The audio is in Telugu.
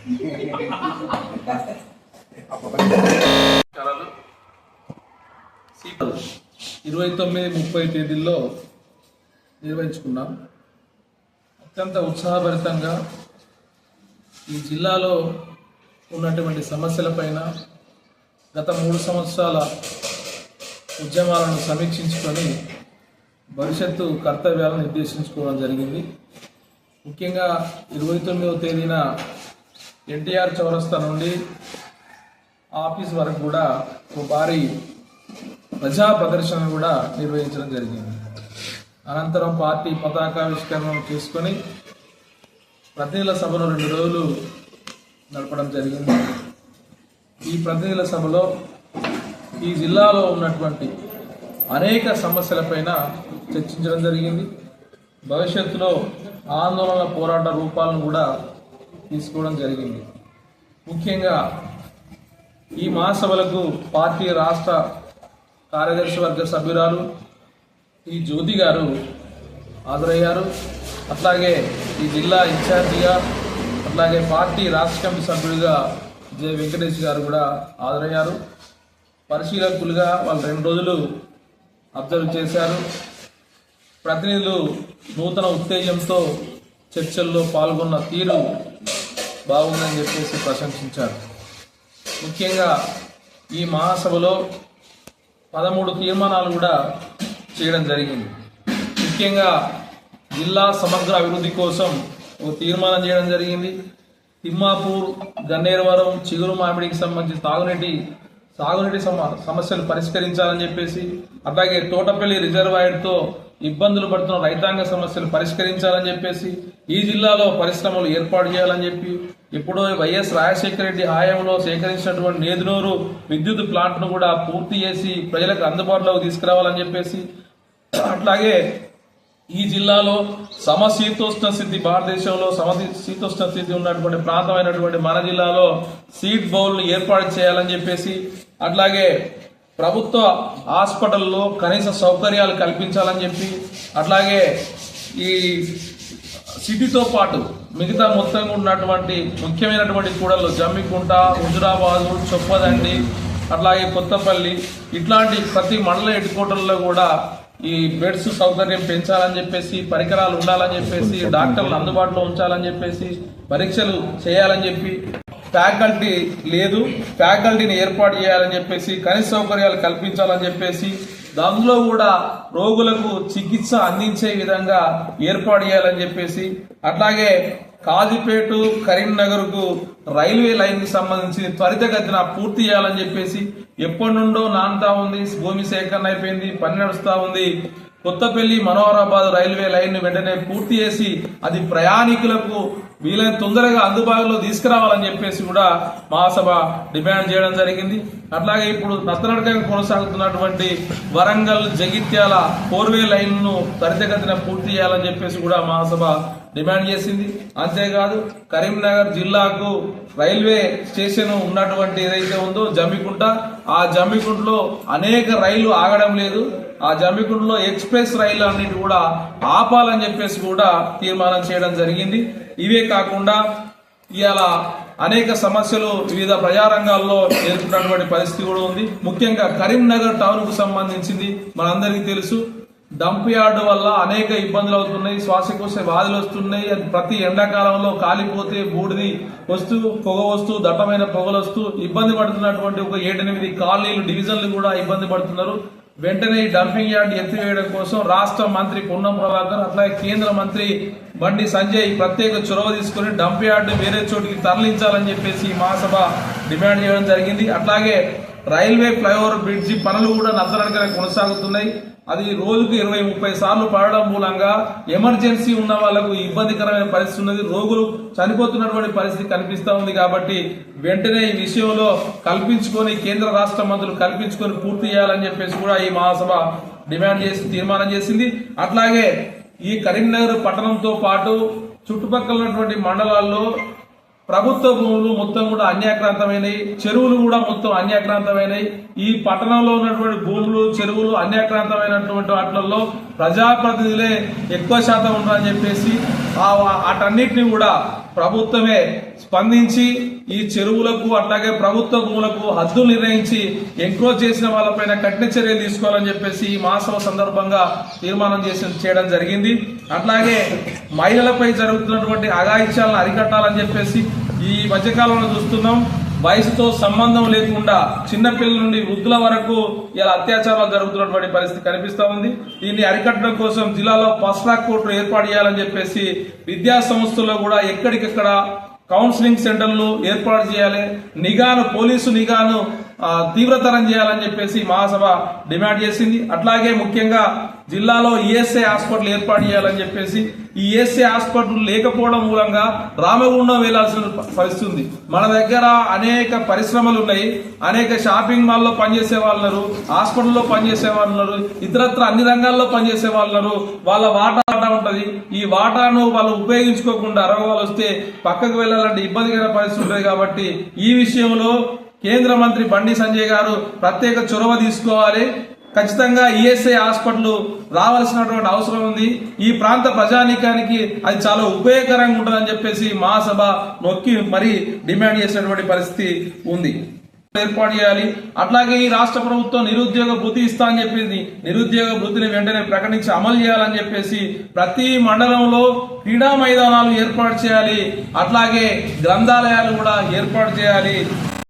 29-30 తేదీల్లో నిర్వహించుకున్నాం. అత్యంత ఉత్సాహభరితంగా ఈ జిల్లాలో ఉన్నటువంటి సమస్యలపైన గత 3 సంవత్సరాల ఉద్యమాలను సమీక్షించుకొని భవిష్యత్తు కర్తవ్యాలను నిర్దేశించుకోవడం జరిగింది. ముఖ్యంగా 29వ తేదీన ఎన్టీఆర్ చౌరస్తా నుండి ఆఫీస్ వరకు కూడా ఒక భారీ ప్రజా ప్రదర్శన కూడా నిర్వహించడం జరిగింది. అనంతరం పార్టీ పతాకావిష్కరణ చేసుకొని ప్రతినిధుల సభను 2 రోజులు నడపడం జరిగింది. ఈ ప్రతినిధుల సభలో ఈ జిల్లాలో ఉన్నటువంటి అనేక సమస్యలపైన చర్చించడం జరిగింది. భవిష్యత్తులో ఆందోళన పోరాట రూపాలను కూడా తీసుకోవడం జరిగింది. ముఖ్యంగా ఈ మహాసభలకు పార్టీ రాష్ట్ర కార్యదర్శి వర్గ సభ్యురాలు ఈ జ్యోతి గారు హాజరయ్యారు. అట్లాగే ఈ జిల్లా ఇన్ఛార్జిగా, అట్లాగే పార్టీ రాష్ట్ర కమిటీ సభ్యుడిగా జె వెంకటేష్ గారు కూడా హాజరయ్యారు. పరిశీలకులుగా వాళ్ళు 2 రోజులు అబ్జర్వ్ చేశారు. ప్రతినిధులు నూతన ఉత్తేజంతో చర్చల్లో పాల్గొన్న తీరు బాగుందని చెప్పేసి ప్రశంసించారు. ముఖ్యంగా ఈ మహాసభలో 13 తీర్మానాలు కూడా చేయడం జరిగింది. ముఖ్యంగా జిల్లా సమగ్ర అభివృద్ధి కోసం ఒక తీర్మానం చేయడం జరిగింది. తిమ్మాపూర్, గన్నేరువరం, చిగురు మామిడికి సంబంధించి సాగునీటి సమస్యలు పరిష్కరించాలని చెప్పేసి, అట్లాగే తోటపల్లి రిజర్వాయర్తో ఇబ్బందులు పడుతున్న రైతాంగ సమస్యలు పరిష్కరించాలని చెప్పేసి, ఈ జిల్లాలో పరిశ్రమలు ఏర్పాటు చేయాలని చెప్పి, ఇప్పుడు వైఎస్ రాజశేఖర రెడ్డి హయాంలో సేకరించినటువంటి నేదునూరు విద్యుత్ ప్లాంట్ను కూడా పూర్తి చేసి ప్రజలకు అందుబాటులోకి తీసుకురావాలని చెప్పేసి, అట్లాగే ఈ జిల్లాలో సమశీతోష్ణ స్థితి, భారతదేశంలో సమశీతోష్ణ స్థితి ఉన్నటువంటి ప్రాంతమైనటువంటి మన జిల్లాలో సీడ్ బౌల్ ఏర్పాటు చేయాలని చెప్పేసి, అట్లాగే ప్రభుత్వ హాస్పిటల్లో కనీస సౌకర్యాలు కల్పించాలని చెప్పి, అట్లాగే ఈ సిటీతో పాటు మిగతా మొత్తంగా ఉన్నటువంటి ముఖ్యమైనటువంటి కూడళ్ళు జమ్మికుంట, హుజురాబాదు, చొప్పదండి, అట్లాగే కొత్తపల్లి ఇట్లాంటి ప్రతి మండల హెడ్ క్వార్టర్లో కూడా ఈ బెడ్స్ సౌకర్యం పెంచాలని చెప్పేసి, పరికరాలు ఉండాలని చెప్పేసి, డాక్టర్లు అందుబాటులో ఉంచాలని చెప్పేసి, పరీక్షలు చేయాలని చెప్పి, ఫ్యాకల్టీ లేదు ఫ్యాకల్టీని ఏర్పాటు చేయాలని చెప్పేసి, కనీస సౌకర్యాలు కల్పించాలని చెప్పేసి, దానిలో కూడా రోగులకు చికిత్స అందించే విధంగా ఏర్పాటు చేయాలని చెప్పేసి, అట్లాగే కాజీపేట కరీంనగర్కు రైల్వే లైన్కి సంబంధించి త్వరితగతిన పూర్తి చేయాలని చెప్పేసి, ఎప్పటి నుండో నానుతా ఉంది, భూమి సేకరణ అయిపోయింది, పని నడుస్తూ ఉంది. కొత్తపల్లి మనోహరాబాద్ రైల్వే లైన్ వెంటనే పూర్తి చేసి అది ప్రయాణికులకు వీలైన తొందరగా అందుబాటులో తీసుకురావాలని చెప్పేసి కూడా మహాసభ డిమాండ్ చేయడం జరిగింది. అట్లాగే ఇప్పుడు నత్తనడకగా కొనసాగుతున్నటువంటి వరంగల్ జగిత్యాల 4-వే లైన్ను త్వరితగతిన పూర్తి చేయాలని చెప్పేసి కూడా మహాసభ డిమాండ్ చేసింది. అంతేకాదు కరీంనగర్ జిల్లాకు రైల్వే స్టేషన్ ఉన్నటువంటి ఏదైతే ఉందో జమ్మికుంట, ఆ జమ్మికుంటలో అనేక రైళ్లు ఆగడం లేదు. ఆ జమ్మికుంటలో ఎక్స్ప్రెస్ రైళ్లు అన్నిటి కూడా ఆపాలని చెప్పేసి కూడా తీర్మానం చేయడం జరిగింది. ఇవే కాకుండా ఇవాళ అనేక సమస్యలు వివిధ ప్రజారంగాల్లో ఎదుర్కొన్నటువంటి పరిస్థితి కూడా ఉంది. ముఖ్యంగా కరీంనగర్ టౌన్ కు సంబంధించింది మనందరికీ తెలుసు. డంప్ యార్డు వల్ల అనేక ఇబ్బందులు అవుతున్నాయి, శ్వాసకోశ వ్యాధులు వస్తున్నాయి. ప్రతి ఎండాకాలంలో కాలిపోతే బూడిది వస్తూ, పొగ వస్తూ, దట్టమైన పొగలు వస్తూ ఇబ్బంది పడుతున్నటువంటి ఒక 7-8 కాలనీలు, డివిజన్లు కూడా ఇబ్బంది పడుతున్నారు. వెంటనే ఈ డంపింగ్ యార్డ్ ఎత్తివేయడం కోసం రాష్ట్ర మంత్రి పొన్నం ప్రభాకర్, అట్లాగే కేంద్ర మంత్రి బండి సంజయ్ ప్రత్యేక చొరవ తీసుకుని డంప్ యార్డ్ వేరే చోటికి తరలించాలని చెప్పేసి మహాసభ డిమాండ్ చేయడం జరిగింది. అట్లాగే రైల్వే ఫ్లైఓవర్ బ్రిడ్జి పనులు కూడా నత్తనడకగా కొనసాగుతున్నాయి. అది రోజుకు 20-30 సార్లు పడడం మూలంగా ఎమర్జెన్సీ ఉన్న వాళ్లకు ఇబ్బందికరమైన పరిస్థితి ఉన్నది. రోగులు చనిపోతున్నటువంటి పరిస్థితి కనిపిస్తూ ఉంది. కాబట్టి వెంటనే ఈ విషయంలో కల్పించుకొని కేంద్ర రాష్ట్ర మంత్రులు కల్పించుకొని పూర్తి చేయాలని చెప్పేసి కూడా ఈ మహాసభ డిమాండ్ చేసి తీర్మానం చేసింది. అట్లాగే ఈ కరీంనగర్ పట్టణంతో పాటు చుట్టుపక్కల ఉన్నటువంటి మండలాల్లో ప్రభుత్వ భూములు మొత్తం కూడా అన్యాక్రాంతమైనవి, చెరువులు కూడా మొత్తం అన్యాక్రాంతమైనవి. ఈ పట్టణంలో ఉన్నటువంటి భూములు, చెరువులు అన్యాక్రాంతమైనటువంటి వాటిల్లో ప్రజాప్రతినిధులే ఎక్కువ శాతం ఉన్నారని చెప్పేసి వాటన్నిటిని కూడా ప్రభుత్వమే స్పందించి ఈ చెరువులకు అట్లాగే ప్రభుత్వ భూములకు హద్దులు నిర్ణయించి ఎంక్రోచ్ చేసిన వాళ్ళపైన కఠిన చర్యలు తీసుకోవాలని చెప్పేసి ఈ మహాసభ సందర్భంగా తీర్మానం చేయడం జరిగింది. అట్లాగే మహిళలపై జరుగుతున్నటువంటి అఘాయిత్యాలను అరికట్టాలని చెప్పేసి ఈ మధ్యకాలంలో చూస్తున్నాం. వయసుతో సంబంధం లేకుండా చిన్నపిల్లల నుండి వృద్ధుల వరకు ఇలా అత్యాచారాలు జరుగుతున్నటువంటి పరిస్థితి కనిపిస్తా ఉంది. దీన్ని అరికట్టడం కోసం జిల్లాలో ఫాస్ట్ ట్రాక్ కోర్టులు ఏర్పాటు చేయాలని చెప్పేసి విద్యా సంస్థల్లో కూడా ఎక్కడికెక్కడ కౌన్సిలింగ్ సెంటర్లు ఏర్పాటు చేయాలి, పోలీసు నిఘాను తీవ్రతరం చేయాలని చెప్పేసి మహాసభ డిమాండ్ చేసింది. అట్లాగే ముఖ్యంగా జిల్లాలో ఈఎస్ఐ హాస్పిటల్ ఏర్పాటు చేయాలని చెప్పేసి ఈ ఈఎస్ఐ హాస్పిటల్ లేకపోవడం మూలంగా రామగుండం వెళ్లాల్సిన పరిస్థితి ఉంది. మన దగ్గర అనేక పరిశ్రమలు ఉన్నాయి, అనేక షాపింగ్ మాల్లో పనిచేసే వాళ్ళు ఉన్నారు, హాస్పిటల్లో పనిచేసే వాళ్ళు ఉన్నారు, ఇతరత్ర అన్ని రంగాల్లో పనిచేసే వాళ్ళు ఉన్నారు. వాళ్ళ వాటా ఉంటది. ఈ వాటాను వాళ్ళు ఉపయోగించుకోకుండా రోగాలు వస్తే పక్కకు వెళ్లాలంటే ఇబ్బందికర పరిస్థితి ఉంటుంది. కాబట్టి ఈ విషయంలో కేంద్ర మంత్రి బండి సంజయ్ గారు ప్రత్యేక చొరవ తీసుకోవాలి. ఖచ్చితంగా ఈఎస్ఐ హాస్పిటల్ రావాల్సినటువంటి అవసరం ఉంది. ఈ ప్రాంత ప్రజానీకానికి అది చాలా ఉపయోగకరంగా ఉంటుందని చెప్పేసి మహాసభ నొక్కి మరీ డిమాండ్ చేసినటువంటి పరిస్థితి ఉంది. ఏర్పాటు చేయాలి. అట్లాగే ఈ రాష్ట్ర ప్రభుత్వం నిరుద్యోగ భృతి ఇస్తా అని చెప్పింది. నిరుద్యోగ భృతిని వెంటనే ప్రకటించి అమలు చేయాలని చెప్పేసి ప్రతి మండలంలో క్రీడా మైదానాలు ఏర్పాటు చేయాలి. అట్లాగే గ్రంథాలయాలు కూడా ఏర్పాటు చేయాలి.